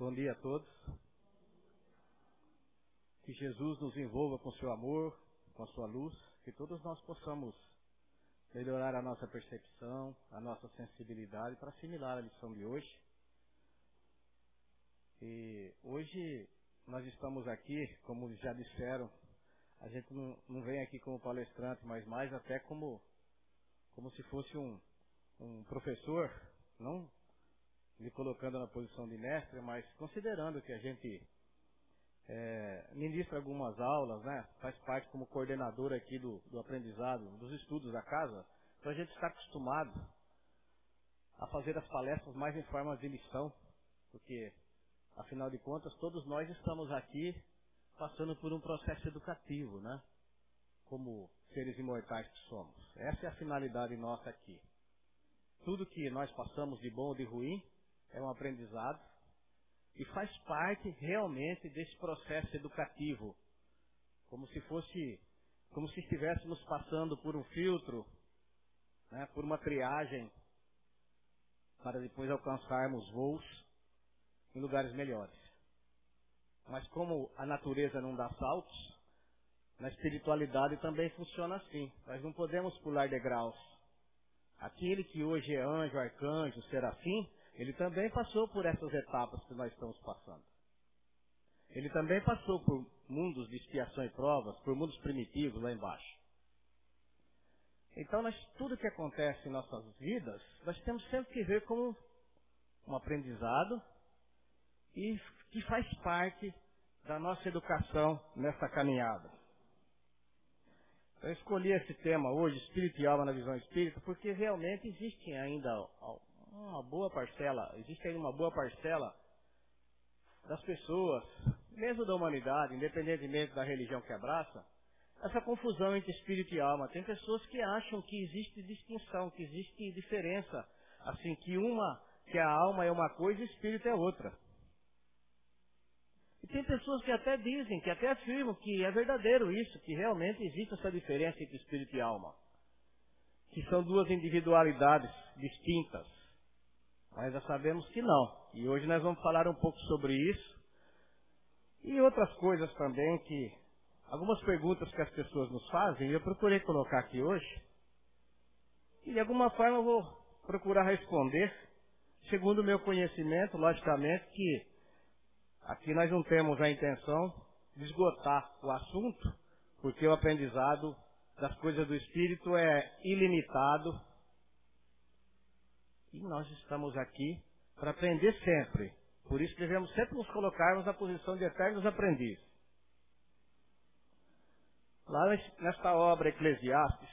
Bom dia a todos. Que Jesus nos envolva com seu amor, com a sua luz, que todos nós possamos melhorar a nossa percepção, a nossa sensibilidade para assimilar a lição de hoje. E hoje nós estamos aqui, como já disseram, a gente não vem aqui como palestrante, mas mais até como se fosse um professor, não me colocando na posição de mestre, mas considerando que a gente ministra algumas aulas, né? Faz parte como coordenador aqui do aprendizado, dos estudos da casa, então a gente está acostumado a fazer as palestras mais em forma de lição, porque, afinal de contas, todos nós estamos aqui passando por um processo educativo, né? Como seres imortais que somos. Essa é a finalidade nossa aqui. Tudo que nós passamos de bom ou de ruim é um aprendizado e faz parte realmente desse processo educativo, como se estivéssemos passando por um filtro, né, por uma triagem, para depois alcançarmos voos em lugares melhores. Mas como a natureza não dá saltos, na espiritualidade também funciona assim. Nós não podemos pular degraus. Aquele que hoje é anjo, arcanjo, serafim, ele também passou por essas etapas que nós estamos passando. Ele também passou por mundos de expiação e provas, por mundos primitivos lá embaixo. Então, tudo que acontece em nossas vidas, nós temos sempre que ver como um aprendizado e que faz parte da nossa educação nessa caminhada. Eu escolhi esse tema hoje, Espírito e Alma na Visão Espírita, porque realmente existe ainda uma boa parcela das pessoas, mesmo da humanidade, independentemente da religião que abraça, essa confusão entre espírito e alma. Tem pessoas que acham que existe distinção, que existe diferença, assim, que a alma é uma coisa e o espírito é outra. E tem pessoas que até dizem, que até afirmam que é verdadeiro isso, que realmente existe essa diferença entre espírito e alma, que são duas individualidades distintas. Mas já sabemos que não. E hoje nós vamos falar um pouco sobre isso. E outras coisas também algumas perguntas que as pessoas nos fazem, eu procurei colocar aqui hoje. E de alguma forma eu vou procurar responder, segundo o meu conhecimento, logicamente, que aqui nós não temos a intenção de esgotar o assunto, porque o aprendizado das coisas do Espírito é ilimitado. E nós estamos aqui para aprender sempre. Por isso devemos sempre nos colocarmos na posição de eternos aprendizes. Lá nesta obra Eclesiastes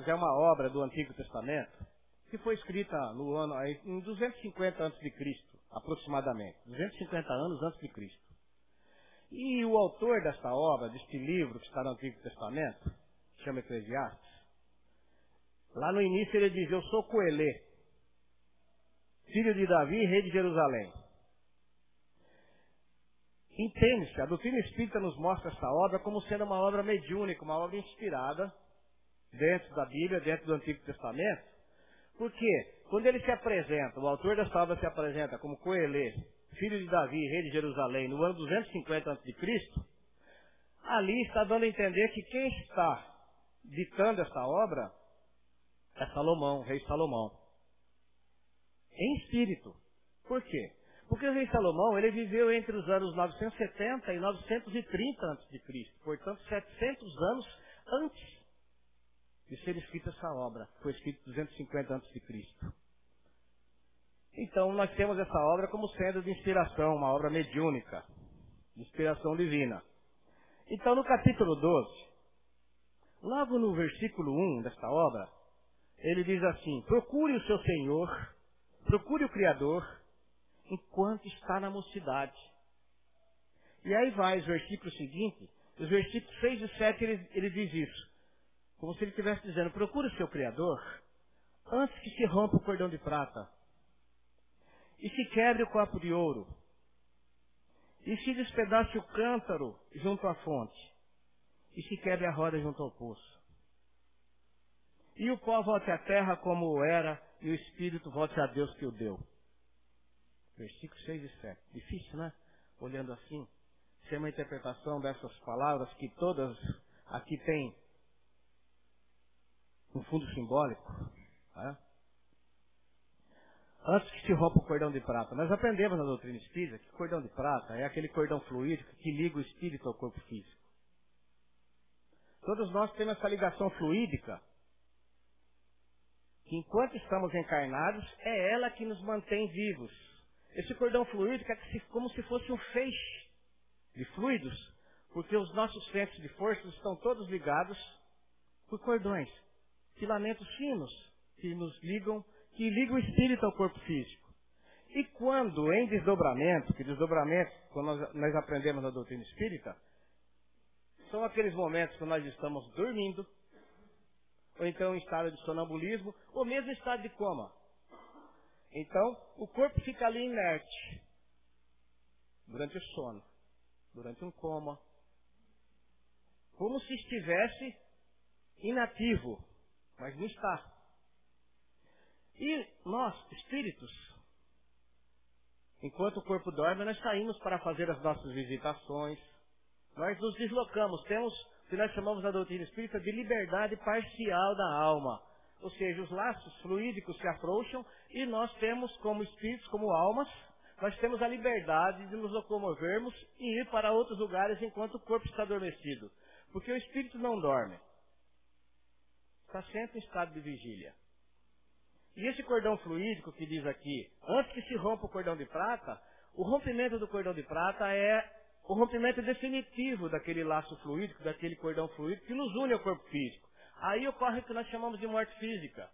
é uma obra do Antigo Testamento que foi escrita no ano em 250 a.C., aproximadamente. 250 anos antes de Cristo. E o autor desta obra, deste livro que está no Antigo Testamento, chama Eclesiastes, lá no início ele diz: eu sou Coelê, filho de Davi, rei de Jerusalém. Entende-se, a doutrina espírita nos mostra esta obra como sendo uma obra mediúnica, uma obra inspirada dentro da Bíblia, dentro do Antigo Testamento. Porque quando ele se apresenta, o autor desta obra se apresenta como Coelê, filho de Davi, rei de Jerusalém, no ano 250 a.C., ali está dando a entender que quem está ditando esta obra é Salomão, o rei Salomão. Em espírito. Por quê? Porque o rei Salomão, ele viveu entre os anos 970 e 930 a.C., portanto 700 anos antes de ser escrita essa obra. Foi escrito 250 a.C. Então nós temos essa obra como sendo de inspiração, uma obra mediúnica, de inspiração divina. Então no capítulo 12, logo no versículo 1 desta obra, ele diz assim: procure o seu Senhor, procure o Criador, enquanto está na mocidade. E aí vai os versículos seguintes, os versículos 6 e 7, ele diz isso. Como se ele estivesse dizendo: procure o seu Criador antes que se rompa o cordão de prata, e se quebre o copo de ouro, e se despedace o cântaro junto à fonte, e se quebre a roda junto ao poço. E o pó volte à terra como era, e o Espírito volte a Deus que o deu. Versículos 6 e 7. Difícil, né? Olhando assim. Ser uma interpretação dessas palavras que todas aqui têm um fundo simbólico. Né? Antes que se rompa o cordão de prata. Nós aprendemos na doutrina espírita que o cordão de prata é aquele cordão fluídico que liga o espírito ao corpo físico. Todos nós temos essa ligação fluídica, que enquanto estamos encarnados, é ela que nos mantém vivos. Esse cordão fluídico é como se fosse um feixe de fluidos, porque os nossos centros de forças estão todos ligados por cordões, filamentos finos, que nos ligam, que ligam o espírito ao corpo físico. E quando em desdobramento, quando nós aprendemos na doutrina espírita, são aqueles momentos que nós estamos dormindo, ou então em estado de sonambulismo, ou mesmo em estado de coma. Então, o corpo fica ali inerte, durante o sono, durante um coma, como se estivesse inativo, mas não está. E nós, espíritos, enquanto o corpo dorme, nós saímos para fazer as nossas visitações, nós nos deslocamos, temos o que nós chamamos na doutrina espírita de liberdade parcial da alma. Ou seja, os laços fluídicos se afrouxam e nós temos, como espíritos, como almas, nós temos a liberdade de nos locomovermos e ir para outros lugares enquanto o corpo está adormecido. Porque o espírito não dorme. Está sempre em estado de vigília. E esse cordão fluídico que diz aqui, antes que se rompa o cordão de prata, o rompimento do cordão de prata é o rompimento definitivo daquele laço fluídico, daquele cordão fluídico que nos une ao corpo físico. Aí ocorre o que nós chamamos de morte física.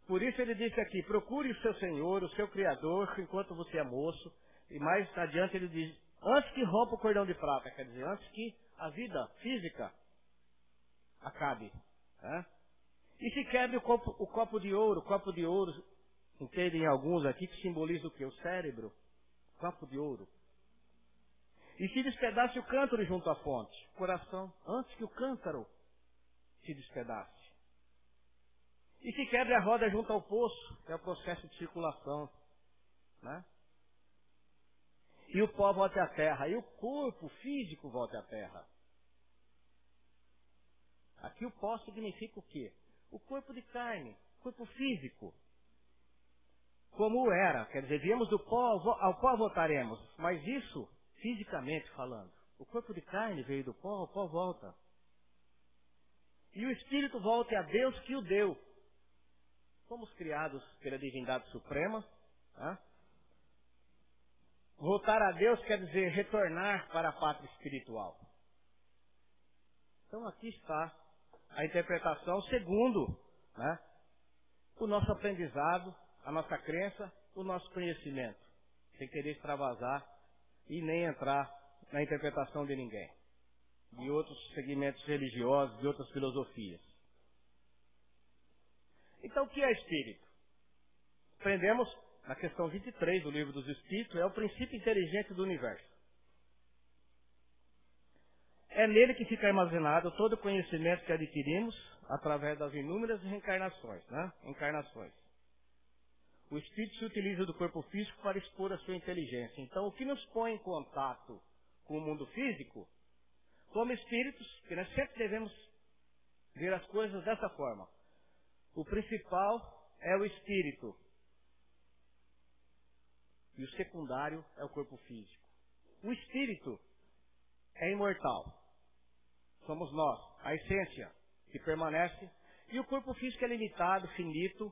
Por isso ele disse aqui, procure o seu Senhor, o seu Criador, enquanto você é moço. E mais adiante ele diz, antes que rompa o cordão de prata, quer dizer, antes que a vida física acabe. Né? E se quebre o copo de ouro, entendem alguns aqui que simboliza o quê? O cérebro, copo de ouro. E se despedace o cântaro junto à fonte, o coração, antes que o cântaro se despedace. E se quebre a roda junto ao poço, é o processo de circulação. Né? E o pó volta à terra, e o corpo físico volta à terra. Aqui o pó significa o quê? O corpo de carne, corpo físico. Como era, quer dizer, viemos do pó, ao pó voltaremos. Mas isso, fisicamente falando. O corpo de carne veio do pó, o pó volta. E o espírito volta a Deus que o deu. Fomos criados pela divindade suprema. Né? Voltar a Deus quer dizer retornar para a pátria espiritual. Então aqui está a interpretação segundo, né, o nosso aprendizado, a nossa crença, o nosso conhecimento. Sem querer extravasar e nem entrar na interpretação de ninguém. De outros segmentos religiosos, de outras filosofias. Então o que é espírito? Aprendemos na questão 23 do Livro dos Espíritos, é o princípio inteligente do universo. É nele que fica armazenado todo o conhecimento que adquirimos através das inúmeras reencarnações, né? Encarnações. O espírito se utiliza do corpo físico para expor a sua inteligência. Então, o que nos põe em contato com o mundo físico, como espíritos, que nós sempre devemos ver as coisas dessa forma. O principal é o espírito. E o secundário é o corpo físico. O espírito é imortal. Somos nós, a essência que permanece. E o corpo físico é limitado, finito,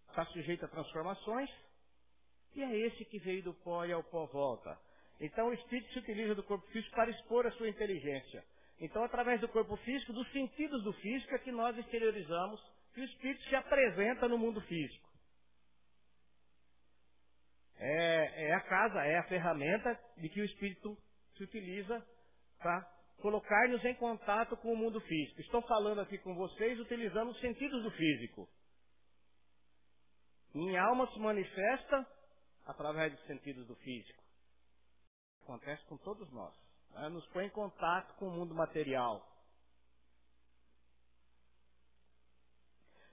está sujeito a transformações. E é esse que veio do pó e ao pó volta. Então o espírito se utiliza do corpo físico para expor a sua inteligência. Então, através do corpo físico, dos sentidos do físico, é que nós exteriorizamos que o espírito se apresenta no mundo físico. É a casa, é a ferramenta de que o espírito se utiliza para colocar-nos em contato com o mundo físico. Estou falando aqui com vocês utilizando os sentidos do físico. Minha alma se manifesta através dos sentidos do físico. Acontece com todos nós. Nos põe em contato com o mundo material.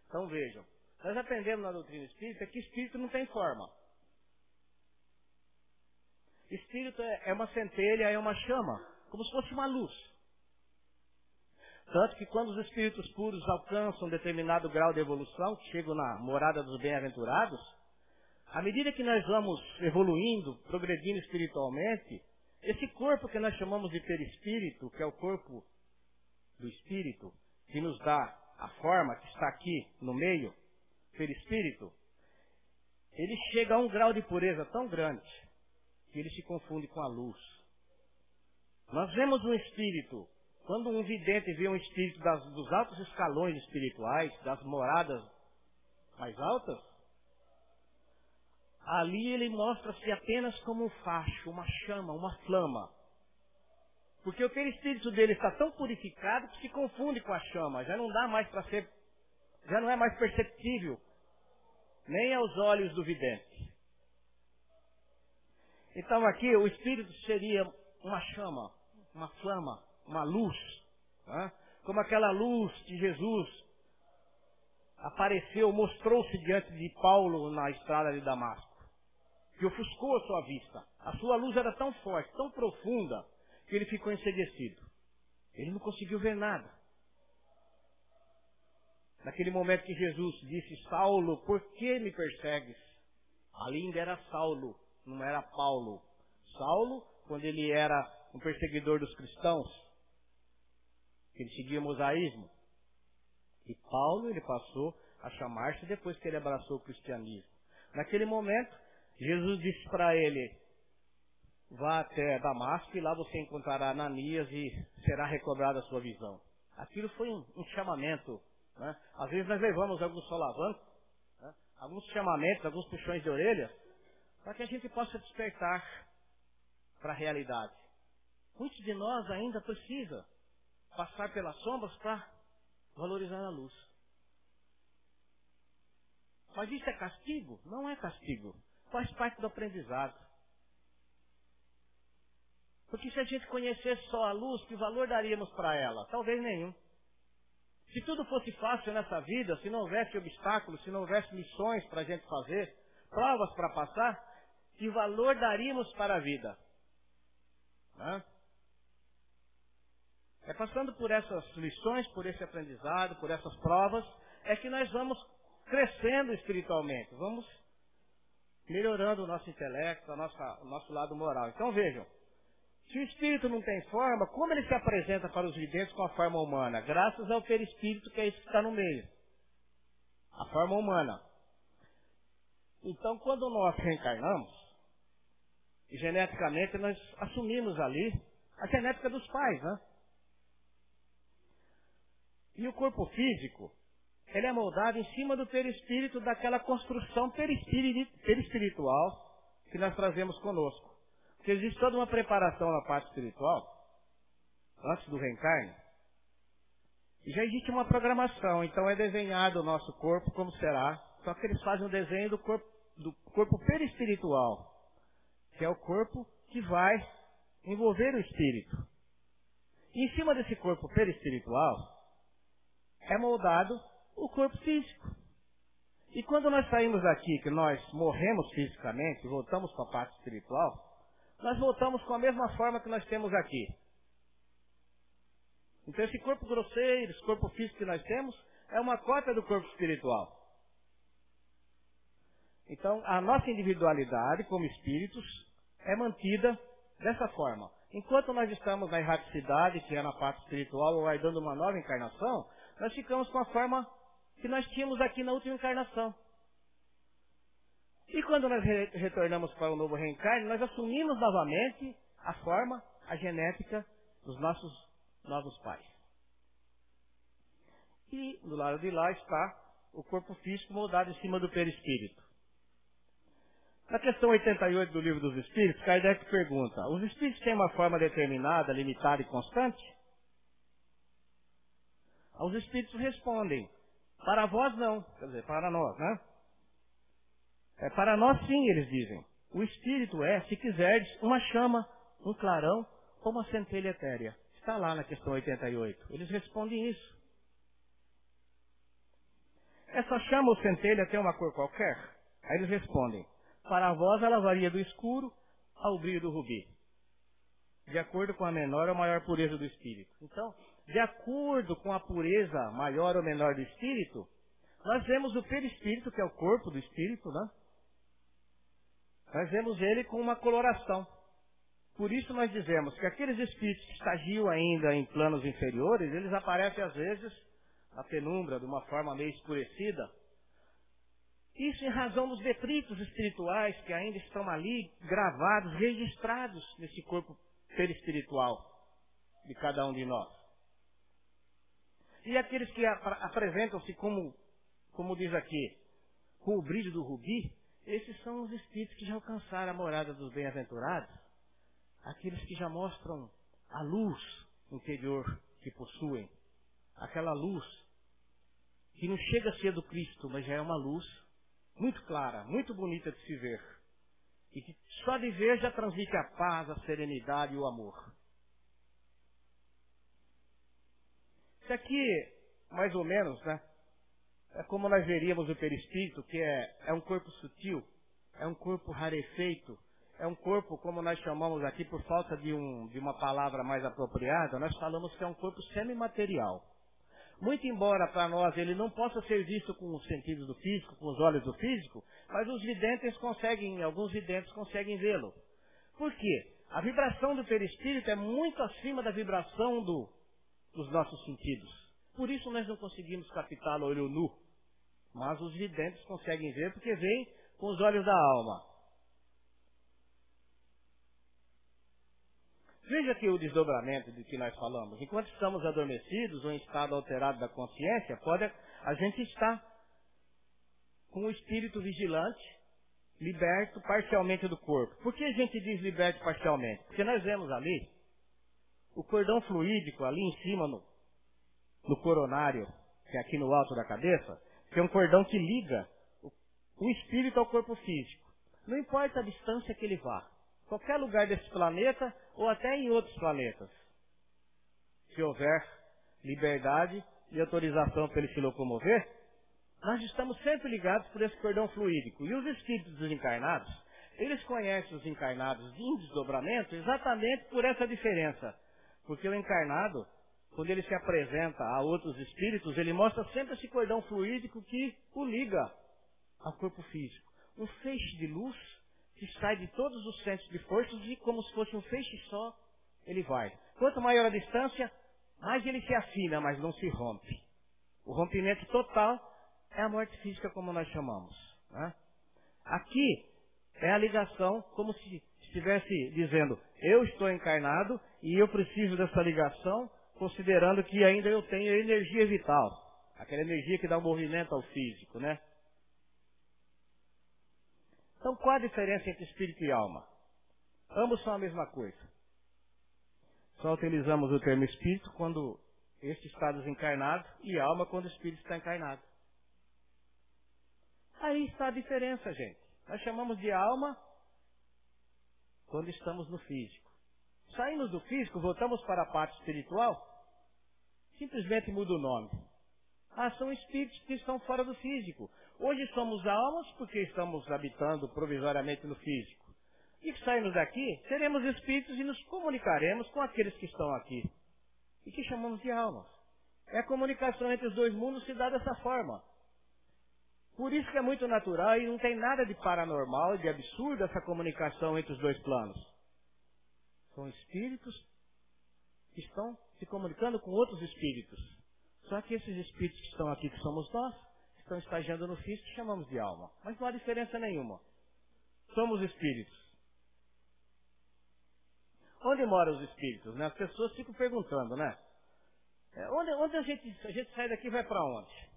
Então vejam, nós aprendemos na doutrina espírita que espírito não tem forma. Espírito é uma centelha, é uma chama, como se fosse uma luz. Tanto que quando os espíritos puros alcançam um determinado grau de evolução, chegam na morada dos bem-aventurados, à medida que nós vamos evoluindo, progredindo espiritualmente, esse corpo que nós chamamos de perispírito, que é o corpo do espírito, que nos dá a forma que está aqui no meio, perispírito, ele chega a um grau de pureza tão grande que ele se confunde com a luz. Nós vemos um espírito, quando um vidente vê um espírito dos altos escalões espirituais, das moradas mais altas, ali ele mostra-se apenas como um facho, uma chama, uma flama. Porque o perispírito dele está tão purificado que se confunde com a chama, já não dá mais para ser, já não é mais perceptível, nem aos olhos do vidente. Então aqui o espírito seria uma chama, uma flama, uma luz, né? Como aquela luz que Jesus apareceu, mostrou-se diante de Paulo na estrada de Damasco, que ofuscou a sua vista. A sua luz era tão forte, tão profunda, que ele ficou enceguecido. Ele não conseguiu ver nada. Naquele momento que Jesus disse: Saulo, por que me persegues? Ali ainda era Saulo, não era Paulo. Saulo, quando ele era um perseguidor dos cristãos, ele seguia o mosaísmo. E Paulo, ele passou a chamar-se depois que ele abraçou o cristianismo. Naquele momento, Jesus disse para ele: vá até Damasco e lá você encontrará Ananias e será recobrada a sua visão. Aquilo foi um chamamento, né? Às vezes nós levamos alguns solavancos, né? Alguns chamamentos, alguns puxões de orelha, para que a gente possa despertar para a realidade. Muitos de nós ainda precisa passar pelas sombras para valorizar a luz. Mas isso é castigo? Não é castigo. Faz parte do aprendizado. Porque se a gente conhecesse só a luz, que valor daríamos para ela? Talvez nenhum. Se tudo fosse fácil nessa vida, se não houvesse obstáculos, se não houvesse missões para a gente fazer, provas para passar, que valor daríamos para a vida? Né? É passando por essas lições, por esse aprendizado, por essas provas, é que nós vamos crescendo espiritualmente, vamos melhorando o nosso intelecto, o nosso lado moral. Então vejam, se o espírito não tem forma, como ele se apresenta para os videntes com a forma humana? Graças ao perispírito, que é isso que está no meio. A forma humana. Então, quando nós reencarnamos, geneticamente nós assumimos ali a genética dos pais, né? E o corpo físico, ele é moldado em cima do perispírito, daquela construção perispiritual que nós trazemos conosco. Porque existe toda uma preparação na parte espiritual, antes do reencarne, e já existe uma programação. Então é desenhado o nosso corpo como será, só que eles fazem um desenho do corpo perispiritual, que é o corpo que vai envolver o espírito. E em cima desse corpo perispiritual é moldado o corpo físico. E quando nós saímos daqui, que nós morremos fisicamente e voltamos para a parte espiritual, nós voltamos com a mesma forma que nós temos aqui. Então esse corpo grosseiro, esse corpo físico que nós temos, é uma cópia do corpo espiritual. Então a nossa individualidade como espíritos é mantida dessa forma. Enquanto nós estamos na erraticidade, que é na parte espiritual, ou aguardando uma nova encarnação, nós ficamos com a forma que nós tínhamos aqui na última encarnação. E quando nós retornamos para o novo reencarne, nós assumimos novamente a forma, a genética dos nossos novos pais. E do lado de lá está o corpo físico moldado em cima do perispírito. Na questão 88 do Livro dos Espíritos, Kardec pergunta: os espíritos têm uma forma determinada, limitada e constante? Os espíritos respondem: para vós não, quer dizer, para nós, né? Para nós sim, eles dizem. O espírito é, se quiserdes, uma chama, um clarão ou uma centelha etérea. Está lá na questão 88. Eles respondem isso. Essa chama ou centelha tem uma cor qualquer? Aí eles respondem: para vós ela varia do escuro ao brilho do rubi, de acordo com a menor ou maior pureza do espírito. Então, de acordo com a pureza maior ou menor do espírito, nós vemos o perispírito, que é o corpo do espírito, né? Nós vemos ele com uma coloração. Por isso nós dizemos que aqueles espíritos que estagiam ainda em planos inferiores, eles aparecem às vezes na penumbra, de uma forma meio escurecida. Isso em razão dos detritos espirituais que ainda estão ali gravados, registrados nesse corpo perispiritual de cada um de nós. E aqueles que apresentam-se como diz aqui, com o brilho do rubi, esses são os espíritos que já alcançaram a morada dos bem-aventurados, aqueles que já mostram a luz interior que possuem, aquela luz que não chega a ser do Cristo, mas já é uma luz muito clara, muito bonita de se ver, e que só de ver já transmite a paz, a serenidade e o amor. Isso aqui, mais ou menos, né? É como nós veríamos o perispírito, que é um corpo sutil, é um corpo rarefeito, é um corpo, como nós chamamos aqui, por falta de uma palavra mais apropriada, nós falamos que é um corpo semimaterial. Muito embora para nós ele não possa ser visto com os sentidos do físico, com os olhos do físico, mas os videntes alguns videntes conseguem vê-lo. Por quê? A vibração do perispírito é muito acima da vibração dos nossos sentidos. Por isso nós não conseguimos captá-lo a olho nu. Mas os videntes conseguem ver porque veem com os olhos da alma. Veja aqui o desdobramento de que nós falamos. Enquanto estamos adormecidos ou em estado alterado da consciência, a gente está com o espírito vigilante, liberto parcialmente do corpo. Por que a gente diz liberto parcialmente? Porque nós vemos ali o cordão fluídico ali em cima no coronário, que é aqui no alto da cabeça, que é um cordão que liga o espírito ao corpo físico. Não importa a distância que ele vá. Qualquer lugar desse planeta ou até em outros planetas. Se houver liberdade e autorização para ele se locomover, nós estamos sempre ligados por esse cordão fluídico. E os espíritos desencarnados, eles conhecem os encarnados em desdobramento exatamente por essa diferença. Porque o encarnado, quando ele se apresenta a outros espíritos, ele mostra sempre esse cordão fluídico que o liga ao corpo físico. Um feixe de luz que sai de todos os centros de forças e como se fosse um feixe só, ele vai. Quanto maior a distância, mais ele se afina, mas não se rompe. O rompimento total é a morte física, como nós chamamos. Né? Aqui é a ligação como se estivesse dizendo, eu estou encarnado e eu preciso dessa ligação, considerando que ainda eu tenho energia vital. Aquela energia que dá um movimento ao físico, né? Então, qual a diferença entre espírito e alma? Ambos são a mesma coisa. Só utilizamos o termo espírito quando este está desencarnado e alma quando o espírito está encarnado. Aí está a diferença, gente. Nós chamamos de alma quando estamos no físico. Saímos do físico, voltamos para a parte espiritual, simplesmente muda o nome. São espíritos que estão fora do físico. Hoje somos almas porque estamos habitando provisoriamente no físico. E que saímos daqui, seremos espíritos e nos comunicaremos com aqueles que estão aqui. E que chamamos de almas. A comunicação entre os dois mundos se dá dessa forma. Por isso que é muito natural e não tem nada de paranormal e de absurdo essa comunicação entre os dois planos. São espíritos que estão se comunicando com outros espíritos. Só que esses espíritos que estão aqui, que somos nós, estão estagiando no físico, chamamos de alma. Mas não há diferença nenhuma. Somos espíritos. Onde moram os espíritos? Né? As pessoas ficam perguntando, né? Onde a gente sai daqui e vai para onde?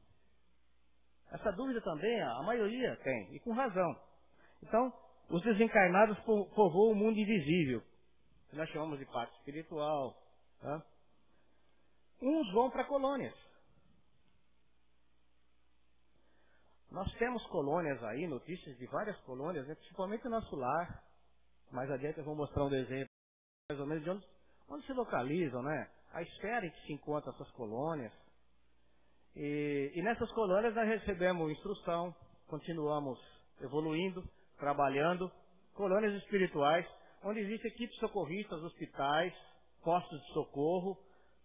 Essa dúvida também a maioria tem, e com razão. Então, os desencarnados povoam o mundo invisível, que nós chamamos de parte espiritual. Tá? Uns vão para colônias. Nós temos colônias aí, notícias de várias colônias, né, principalmente o nosso lar. Mais adiante eu vou mostrar um desenho mais ou menos de onde se localizam, né? A esfera em que se encontram essas colônias. E nessas colônias nós recebemos instrução, continuamos evoluindo, trabalhando, colônias espirituais, onde existem equipes socorristas, hospitais, postos de socorro,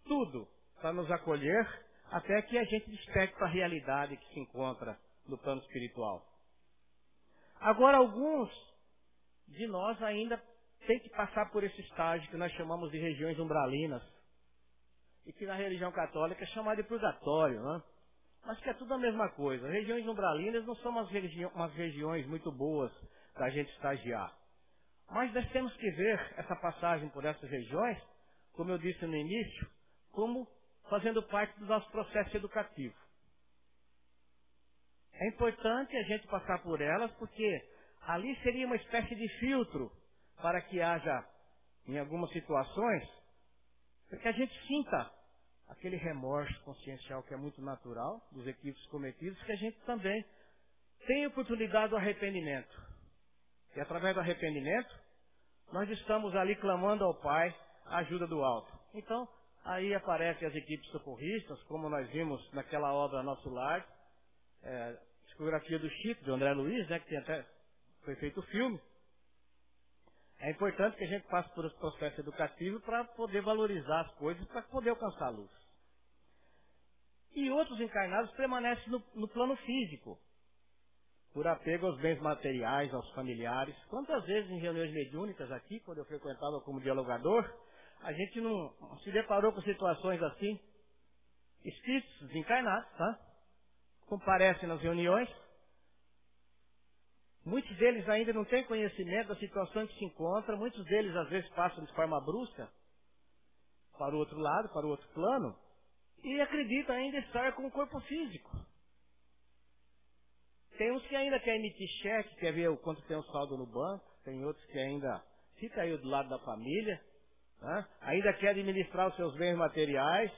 tudo para nos acolher, até que a gente desperte para a realidade que se encontra no plano espiritual. Agora, alguns de nós ainda têm que passar por esse estágio que nós chamamos de regiões umbralinas, e que na religião católica é chamado de purgatório, né? Mas que é tudo a mesma coisa. Regiões umbralinas não são umas regiões muito boas para a gente estagiar. Mas nós temos que ver essa passagem por essas regiões, como eu disse no início, como fazendo parte do nosso processo educativo. É importante a gente passar por elas, porque ali seria uma espécie de filtro para que haja, em algumas situações, para que a gente sinta aquele remorso consciencial que é muito natural dos equívocos cometidos, que a gente também tem oportunidade do arrependimento. E através do arrependimento, nós estamos ali clamando ao Pai a ajuda do alto. Então, aí aparecem as equipes socorristas, como nós vimos naquela obra Nosso Lar, discografia do Chico, de André Luiz, né, que tem até, foi feito o filme. É importante que a gente passe por esse processo educativo para poder valorizar as coisas, para poder alcançar a luz. E outros encarnados permanecem no plano físico, por apego aos bens materiais, aos familiares. Quantas vezes em reuniões mediúnicas aqui, quando eu frequentava como dialogador, a gente não se deparou com situações assim? Espíritos desencarnados, tá? Comparecem nas reuniões. Muitos deles ainda não têm conhecimento da situação em que se encontra. Muitos deles, às vezes, passam de forma brusca para o outro lado, para o outro plano, e acreditam ainda estar com o corpo físico. Tem uns que ainda querem emitir cheque, quer ver o quanto tem o saldo no banco. Tem outros que ainda ficam aí do lado da família, né? Ainda quer administrar os seus bens materiais,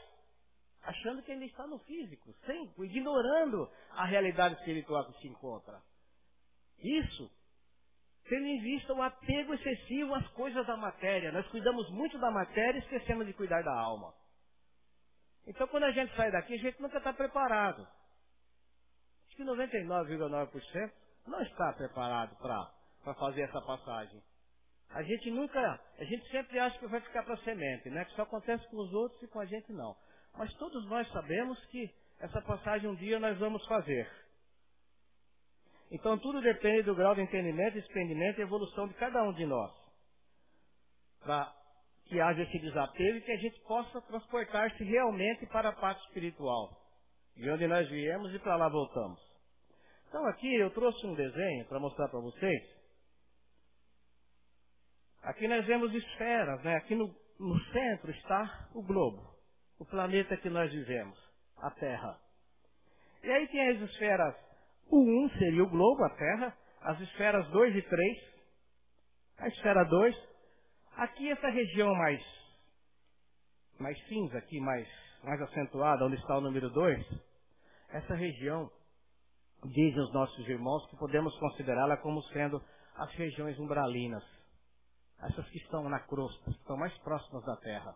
achando que ainda está no físico, ignorando a realidade espiritual que se encontra. Isso, tendo em vista o apego excessivo às coisas da matéria. Nós cuidamos muito da matéria e esquecemos de cuidar da alma. Então, quando a gente sai daqui, a gente nunca está preparado. Acho que 99,9% não está preparado para fazer essa passagem. A gente sempre acha que vai ficar para a semente, né? Que só acontece com os outros e com a gente não. Mas todos nós sabemos que essa passagem um dia nós vamos fazer. Então tudo depende do grau de entendimento, desprendimento e evolução de cada um de nós. Para que haja esse desapego e que a gente possa transportar-se realmente para a parte espiritual. De onde nós viemos e para lá voltamos. Então aqui eu trouxe um desenho para mostrar para vocês. Aqui nós vemos esferas, né? Aqui no centro está o globo, o planeta que nós vivemos, a Terra. E aí tem as esferas, o 1 seria o globo, a Terra, as esferas 2 e 3, a esfera 2, aqui essa região mais cinza, aqui mais acentuada, onde está o número 2, essa região, dizem os nossos irmãos, que podemos considerá-la como sendo as regiões umbralinas. Essas que estão na crosta, que estão mais próximas da Terra.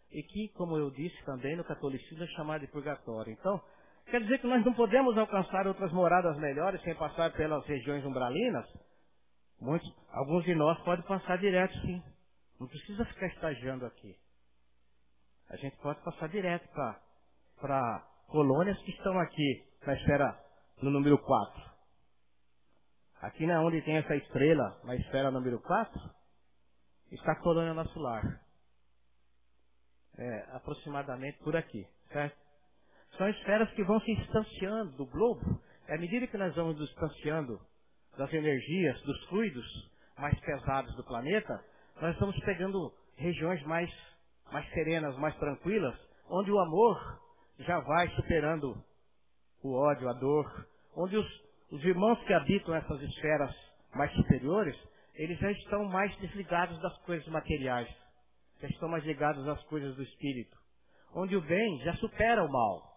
E que, como eu disse também, no catolicismo é chamado de purgatório. Então, quer dizer que nós não podemos alcançar outras moradas melhores sem passar pelas regiões umbralinas? Alguns de nós podem passar direto, sim. Não precisa ficar estagiando aqui. A gente pode passar direto para colônias que estão aqui, na esfera, no número 4. Aqui na onde tem essa estrela, na esfera número 4, está a colônia Nosso Lar. Aproximadamente por aqui, certo? São esferas que vão se distanciando do globo. À medida que nós vamos nos distanciando das energias, dos fluidos mais pesados do planeta, nós estamos pegando regiões mais serenas, mais tranquilas, onde o amor já vai superando o ódio, a dor, onde os irmãos que habitam essas esferas mais superiores, eles já estão mais desligados das coisas materiais, já estão mais ligados às coisas do espírito, onde o bem já supera o mal.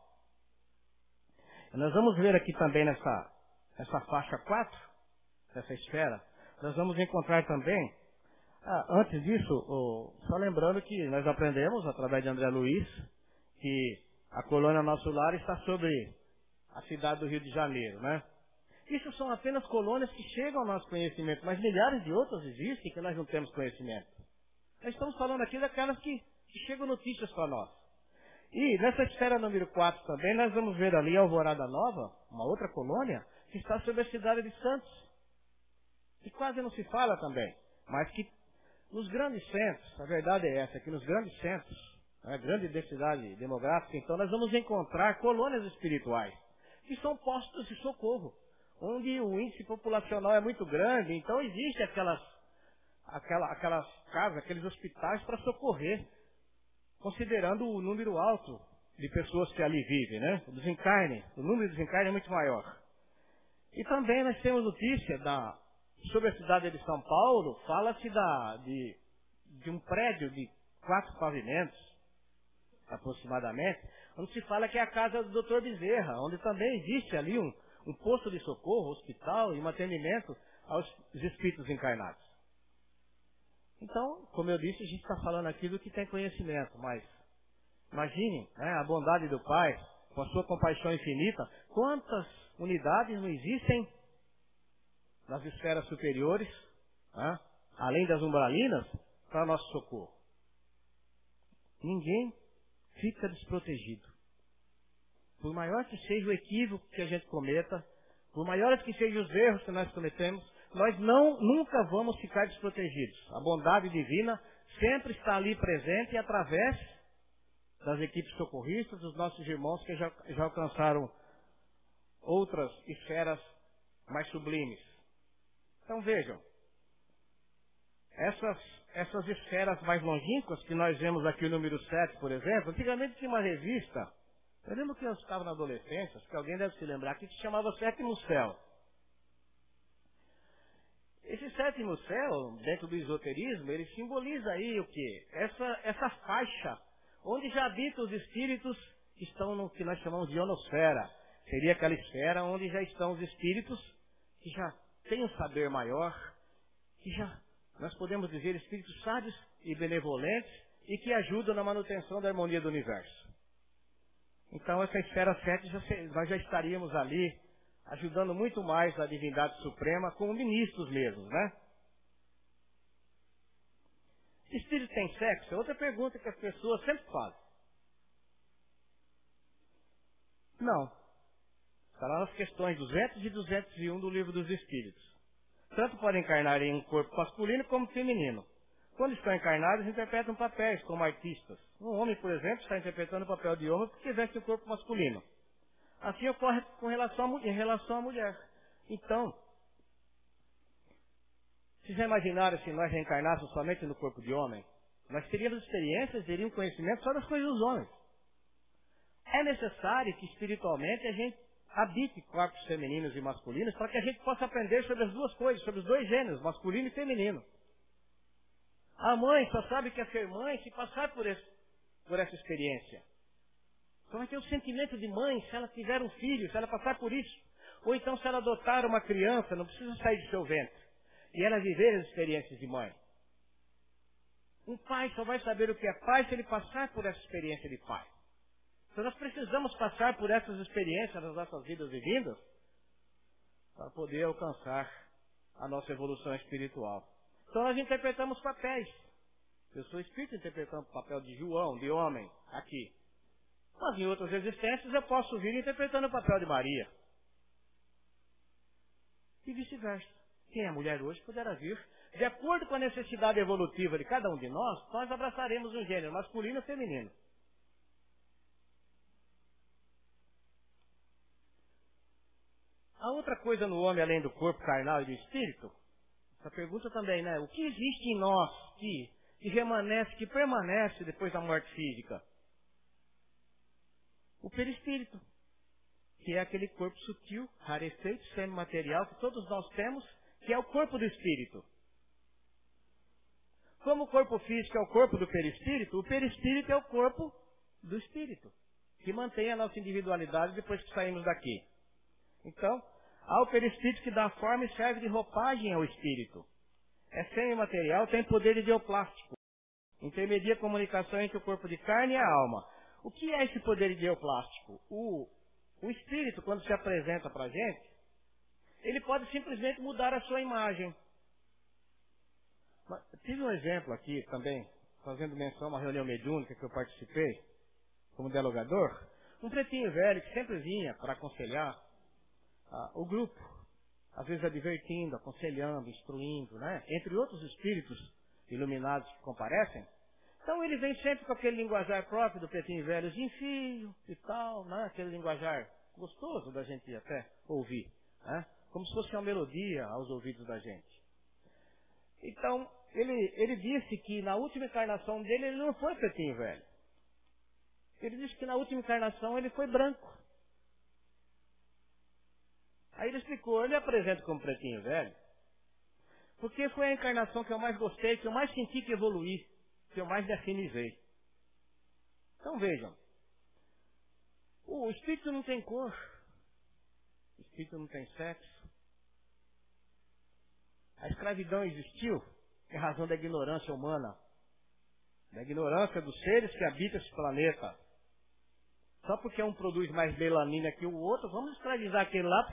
Nós vamos ver aqui também nessa faixa 4, nessa esfera, nós vamos encontrar também, antes disso, só lembrando que nós aprendemos, através de André Luiz, que a colônia Nosso Lar está sobre a cidade do Rio de Janeiro, né? Isso são apenas colônias que chegam ao nosso conhecimento, mas milhares de outras existem que nós não temos conhecimento. Nós estamos falando aqui daquelas que chegam notícias para nós. E nessa esfera número 4 também, nós vamos ver ali Alvorada Nova, uma outra colônia, que está sobre a cidade de Santos. Que quase não se fala também, mas que nos grandes centros, a verdade é essa, que nos grandes centros, grande densidade demográfica, então nós vamos encontrar colônias espirituais, que são postos de socorro, onde o índice populacional é muito grande, então existe aquelas casas, aqueles hospitais para socorrer, considerando o número alto de pessoas que ali vivem, né? O número de desencarne é muito maior. E também nós temos notícia sobre a cidade de São Paulo, fala-se de um prédio de 4 pavimentos, aproximadamente, onde se fala que é a casa do Dr. Bezerra, onde também existe ali um posto de socorro, hospital e um atendimento aos espíritos encarnados. Então, como eu disse, a gente está falando aqui do que tem conhecimento, mas imagine, a bondade do Pai, com a sua compaixão infinita, quantas unidades não existem nas esferas superiores, além das umbralinas, para nosso socorro. Ninguém fica desprotegido. Por maior que seja o equívoco que a gente cometa, por maiores que sejam os erros que nós cometemos, nós nunca vamos ficar desprotegidos. A bondade divina sempre está ali presente e através das equipes socorristas, dos nossos irmãos que já alcançaram outras esferas mais sublimes. Então vejam, essas esferas mais longínquas que nós vemos aqui o número 7, por exemplo, antigamente tinha uma revista, eu lembro que eu estava na adolescência, acho que alguém deve se lembrar, que se chamava Sétimo Céu. Esse sétimo céu, dentro do esoterismo, ele simboliza aí o quê? Essa faixa, onde já habitam os espíritos que estão no que nós chamamos de ionosfera. Seria aquela esfera onde já estão os espíritos que já têm um saber maior, que já, nós podemos dizer, espíritos sábios e benevolentes e que ajudam na manutenção da harmonia do universo. Então, essa esfera 7, nós já estaríamos ali ajudando muito mais a divindade suprema como ministros mesmo, né? Espírito tem sexo? É outra pergunta que as pessoas sempre fazem. Não. Está lá nas questões 200 e 201 do Livro dos Espíritos. Tanto podem encarnar em um corpo masculino como feminino. Quando estão encarnados, interpretam papéis como artistas. Um homem, por exemplo, está interpretando o papel de homem porque veste o corpo masculino. Assim ocorre em relação à mulher. Então, vocês já imaginaram se nós reencarnássemos somente no corpo de homem? Nós teríamos experiências, teríamos conhecimento só das coisas dos homens. É necessário que espiritualmente a gente habite corpos femininos e masculinos para que a gente possa aprender sobre as duas coisas, sobre os dois gêneros, masculino e feminino. A mãe só sabe que é ser mãe se passar por essa experiência. Só vai ter o sentimento de mãe se ela tiver um filho, se ela passar por isso. Ou então se ela adotar uma criança, não precisa sair do seu ventre. E ela viver as experiências de mãe. Um pai só vai saber o que é pai se ele passar por essa experiência de pai. Então nós precisamos passar por essas experiências nas nossas vidas e vindas para poder alcançar a nossa evolução espiritual. Então nós interpretamos papéis. Eu sou espírito interpretando o papel de João, de homem, aqui. Mas em outras existências eu posso vir interpretando o papel de Maria. E vice-versa. Quem é mulher hoje poderá vir. De acordo com a necessidade evolutiva de cada um de nós abraçaremos um gênero masculino e feminino. A outra coisa no homem, além do corpo carnal e do espírito, essa pergunta também, né? O que existe em nós que permanece depois da morte física? O perispírito, que é aquele corpo sutil, rarefeito, semimaterial, que todos nós temos, que é o corpo do espírito. Como o corpo físico é o corpo do perispírito, o perispírito é o corpo do espírito, que mantém a nossa individualidade depois que saímos daqui. Então, há o perispírito que dá forma e serve de roupagem ao espírito. É semimaterial, tem poder ideoplástico. Intermedia a comunicação entre o corpo de carne e a alma. O que é esse poder ideoplástico? O espírito, quando se apresenta para a gente, ele pode simplesmente mudar a sua imagem. Mas, tive um exemplo aqui também, fazendo menção a uma reunião mediúnica que eu participei, como dialogador, um pretinho velho que sempre vinha para aconselhar o grupo, às vezes advertindo, aconselhando, instruindo, né? Entre outros espíritos iluminados que comparecem. Então ele vem sempre com aquele linguajar próprio do pretinho velho, de enfio e tal, né? Aquele linguajar gostoso da gente até ouvir, né? Como se fosse uma melodia aos ouvidos da gente. Então, ele disse que na última encarnação dele ele não foi pretinho velho. Ele disse que na última encarnação ele foi branco. Aí ele explicou, eu lhe apresento como pretinho velho, porque foi a encarnação que eu mais gostei, que eu mais senti que evoluí, que eu mais me afinizei. Então vejam, o espírito não tem cor, o espírito não tem sexo. A escravidão existiu em razão da ignorância humana, da ignorância dos seres que habitam esse planeta. Só porque um produz mais melanina que o outro, vamos escravizar aquele lá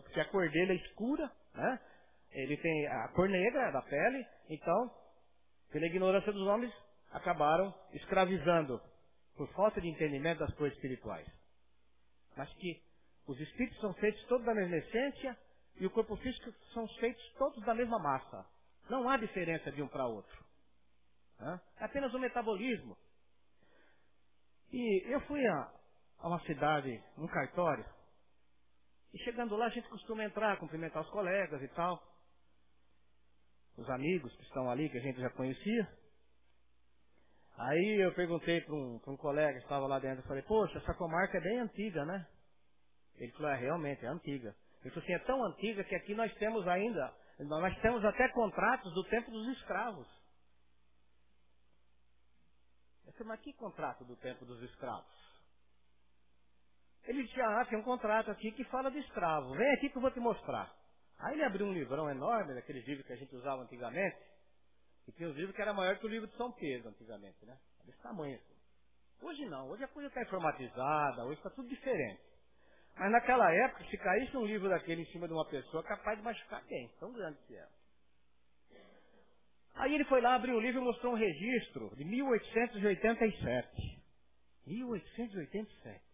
porque a cor dele é escura, né? Ele tem a cor negra da pele, então, pela ignorância dos homens, acabaram escravizando, por falta de entendimento das coisas espirituais. Mas que os espíritos são feitos todos da mesma essência e o corpo físico são feitos todos da mesma massa. Não há diferença de um para outro. Né? É apenas um metabolismo. E eu fui a uma cidade, um cartório, e chegando lá a gente costuma entrar, cumprimentar os colegas e tal, os amigos que estão ali, que a gente já conhecia. Aí eu perguntei para um colega que estava lá dentro, eu falei, poxa, essa comarca é bem antiga, né? Ele falou, realmente, é antiga. Ele falou assim, é tão antiga que aqui nós temos ainda, nós temos até contratos do tempo dos escravos. Eu falei, mas que contrato do tempo dos escravos? Ele disse, tem um contrato aqui que fala de escravo. Vem aqui que eu vou te mostrar. Aí ele abriu um livrão enorme, daqueles livros que a gente usava antigamente. E tinha uns livros que era maior que o livro de São Pedro antigamente, né? Desse tamanho assim. Hoje não, hoje a coisa está informatizada, hoje está tudo diferente. Mas naquela época, se caísse um livro daquele em cima de uma pessoa, capaz de machucar quem? Tão grande que era. Aí ele foi lá, abriu o livro e mostrou um registro de 1887. 1887.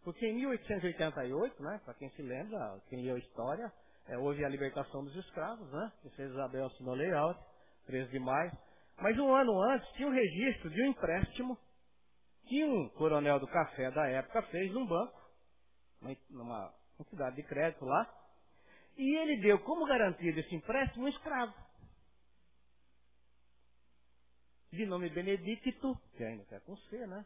Porque em 1888, né, para quem se lembra, quem leu a história, houve a libertação dos escravos, né? Princesa Isabel assinou lei alta, 13 de maio. Mas um ano antes tinha um registro de um empréstimo que um coronel do café da época fez num banco, numa entidade de crédito lá, e ele deu como garantia desse empréstimo um escravo. De nome Benedicto, que ainda é com C, né?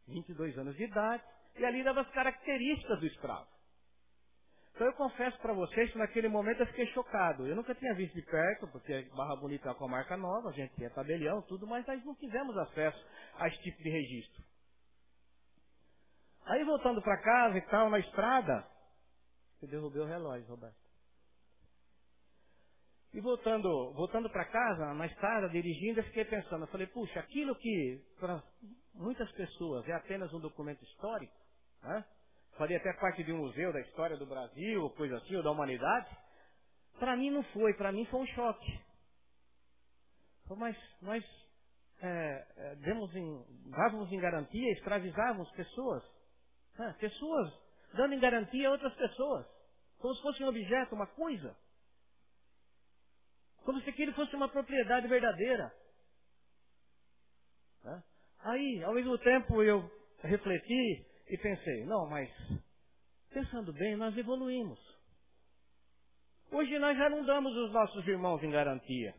22 anos de idade, e ali dava as características do escravo. Então eu confesso para vocês que naquele momento eu fiquei chocado. Eu nunca tinha visto de perto, porque Barra Bonita é uma comarca nova, a gente tinha tabelião, tudo, mas nós não tivemos acesso a esse tipo de registro. Aí voltando para casa e tal, na estrada, eu derrubei o relógio, Roberto. E voltando para casa, na estrada, dirigindo, eu fiquei pensando, eu falei, puxa, aquilo que para muitas pessoas é apenas um documento histórico, né? Faria até parte de um museu da história do Brasil, ou coisa assim, ou da humanidade, para mim não foi, para mim foi um choque. Mas nós dávamos em garantia, escravizávamos pessoas, né? Pessoas dando em garantia a outras pessoas, como se fosse um objeto, uma coisa. Como se aquilo fosse uma propriedade verdadeira. Né? Aí, ao mesmo tempo, eu refleti e pensei, não, mas, pensando bem, nós evoluímos. Hoje nós já não damos os nossos irmãos em garantia.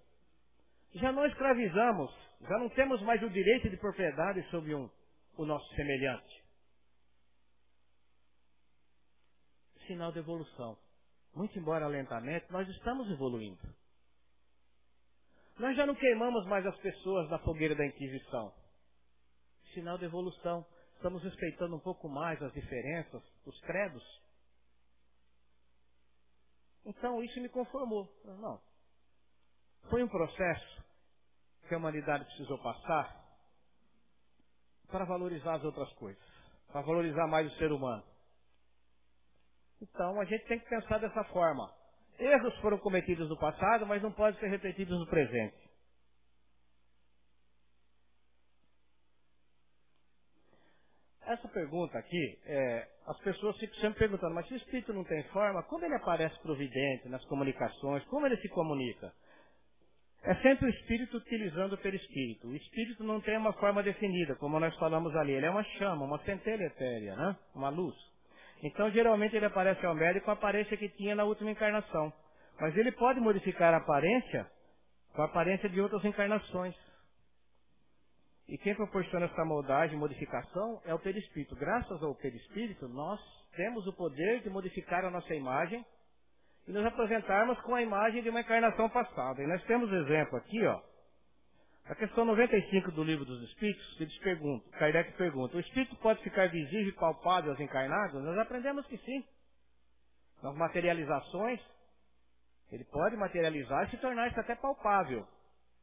Já não escravizamos, já não temos mais o direito de propriedade sobre o nosso semelhante. Sinal de evolução. Muito embora lentamente, nós estamos evoluindo. Nós já não queimamos mais as pessoas na fogueira da Inquisição. Sinal de evolução. Estamos respeitando um pouco mais as diferenças, os credos. Então isso me conformou. Não. Foi um processo que a humanidade precisou passar para valorizar as outras coisas. Para valorizar mais o ser humano. Então, a gente tem que pensar dessa forma. Erros foram cometidos no passado, mas não podem ser repetidos no presente. Essa pergunta aqui, as pessoas ficam sempre perguntando, mas se o Espírito não tem forma, como ele aparece providente nas comunicações? Como ele se comunica? É sempre o Espírito utilizando o perispírito. O Espírito não tem uma forma definida, como nós falamos ali. Ele é uma chama, uma centelha etérea, né? Uma luz. Então, geralmente, ele aparece ao médico com a aparência que tinha na última encarnação. Mas ele pode modificar a aparência com a aparência de outras encarnações. E quem proporciona essa moldagem e modificação é o perispírito. Graças ao perispírito, nós temos o poder de modificar a nossa imagem e nos apresentarmos com a imagem de uma encarnação passada. E nós temos exemplo aqui, ó. A questão 95 do Livro dos Espíritos, Kardec pergunta, o Espírito pode ficar visível e palpável aos encarnados? Nós aprendemos que sim. Nas materializações, ele pode materializar e se tornar isso até palpável.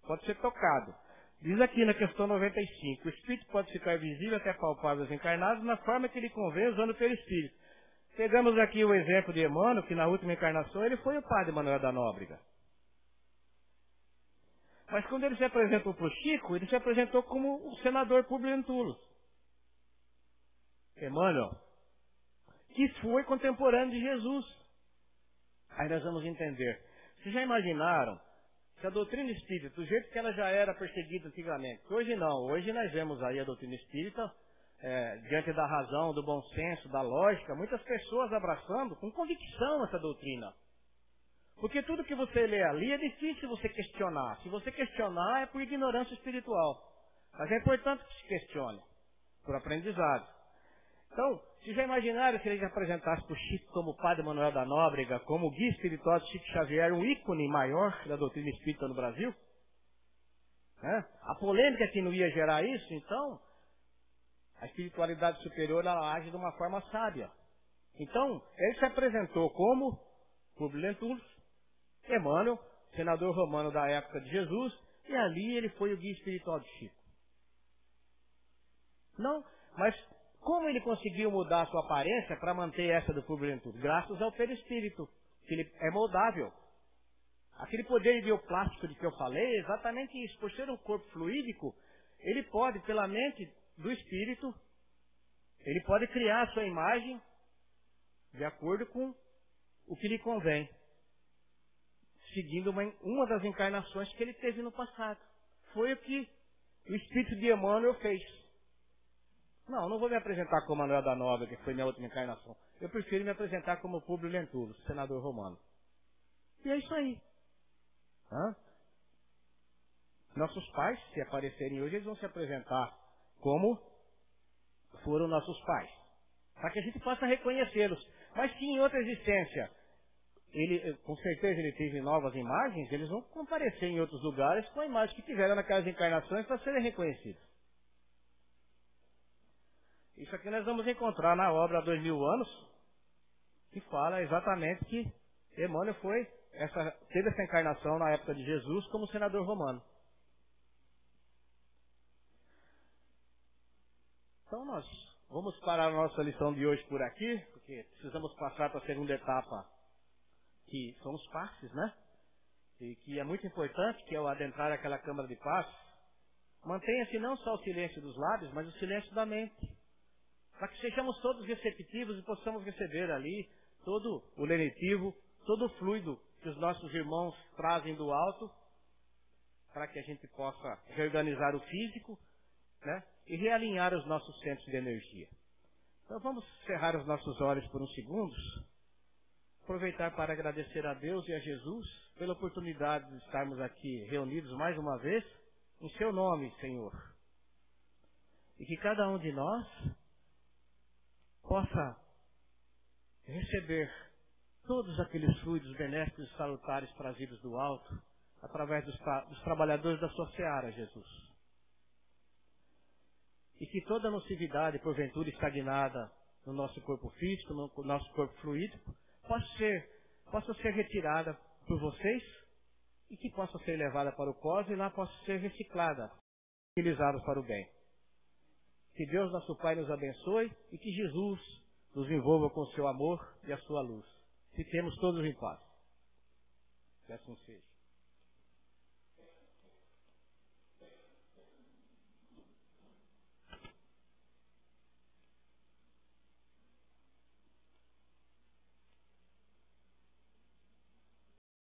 Pode ser tocado. Diz aqui na questão 95, o Espírito pode ficar visível até palpável aos encarnados na forma que lhe convém, usando o perispírito. Pegamos aqui o exemplo de Emmanuel, que na última encarnação ele foi o padre Manuel da Nóbrega. Mas quando ele se apresentou para o Chico, ele se apresentou como o senador Publio Lentulus. Emmanuel, que foi contemporâneo de Jesus. Aí nós vamos entender. Vocês já imaginaram que a doutrina espírita, do jeito que ela já era perseguida antigamente, hoje não, hoje nós vemos aí a doutrina espírita, diante da razão, do bom senso, da lógica, muitas pessoas abraçando com convicção essa doutrina. Porque tudo que você lê ali é difícil você questionar. Se você questionar é por ignorância espiritual. Mas é importante que se questione, por aprendizado. Então, se já imaginaram se ele apresentasse para o Chico como Padre Manuel da Nóbrega, como guia espiritual de Chico Xavier, um ícone maior da doutrina espírita no Brasil? A polêmica que não ia gerar isso, então, a espiritualidade superior ela age de uma forma sábia. Então, ele se apresentou como Publio Lentulus, Emmanuel, senador romano da época de Jesus, e ali ele foi o guia espiritual de Chico. Não, mas como ele conseguiu mudar a sua aparência para manter essa do Publio Lentulus? Graças ao perispírito, que ele é moldável. Aquele poder bioplástico de que eu falei é exatamente isso. Por ser um corpo fluídico, ele pode, pela mente do espírito, ele pode criar a sua imagem de acordo com o que lhe convém, seguindo uma das encarnações que ele teve no passado. Foi o que o espírito de Emmanuel fez. Não vou me apresentar como Manuel da Nóbrega, que foi minha última encarnação. Eu prefiro me apresentar como Publio Lentulus, senador romano. E é isso aí. Nossos pais, se aparecerem hoje, eles vão se apresentar como foram nossos pais. Para que a gente possa reconhecê-los. Mas se em outra existência, com certeza ele teve novas imagens, eles vão comparecer em outros lugares com a imagem que tiveram naquelas encarnações para serem reconhecidos. Isso aqui nós vamos encontrar na obra há 2000 anos, que fala exatamente que Emmanuel teve essa encarnação na época de Jesus como senador romano. Então nós vamos parar a nossa lição de hoje por aqui, porque precisamos passar para a segunda etapa, que são os passes, né? E que é muito importante, que é o adentrar aquela câmara de paz. Mantenha-se não só o silêncio dos lábios, mas o silêncio da mente. Para que sejamos todos receptivos e possamos receber ali todo o lenitivo, todo o fluido que os nossos irmãos trazem do alto, para que a gente possa reorganizar o físico, né? E realinhar os nossos centros de energia. Então vamos cerrar os nossos olhos por uns segundos, aproveitar para agradecer a Deus e a Jesus pela oportunidade de estarmos aqui reunidos mais uma vez, em seu nome, Senhor. E que cada um de nós possa receber todos aqueles fluidos benéficos e salutares trazidos do alto, através dos trabalhadores da sua seara, Jesus. E que toda nocividade, porventura estagnada no nosso corpo físico, no nosso corpo fluídico, possa ser retirada por vocês e que possa ser levada para o cosmos e lá possa ser reciclada, utilizada para o bem. Que Deus, nosso Pai, nos abençoe e que Jesus nos envolva com o seu amor e a sua luz. Fiquemos todos em paz. Que assim seja.